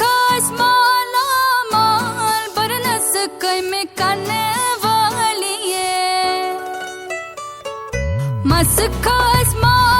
खास माला माल बरनस कई में करने वाली है। मस खास माल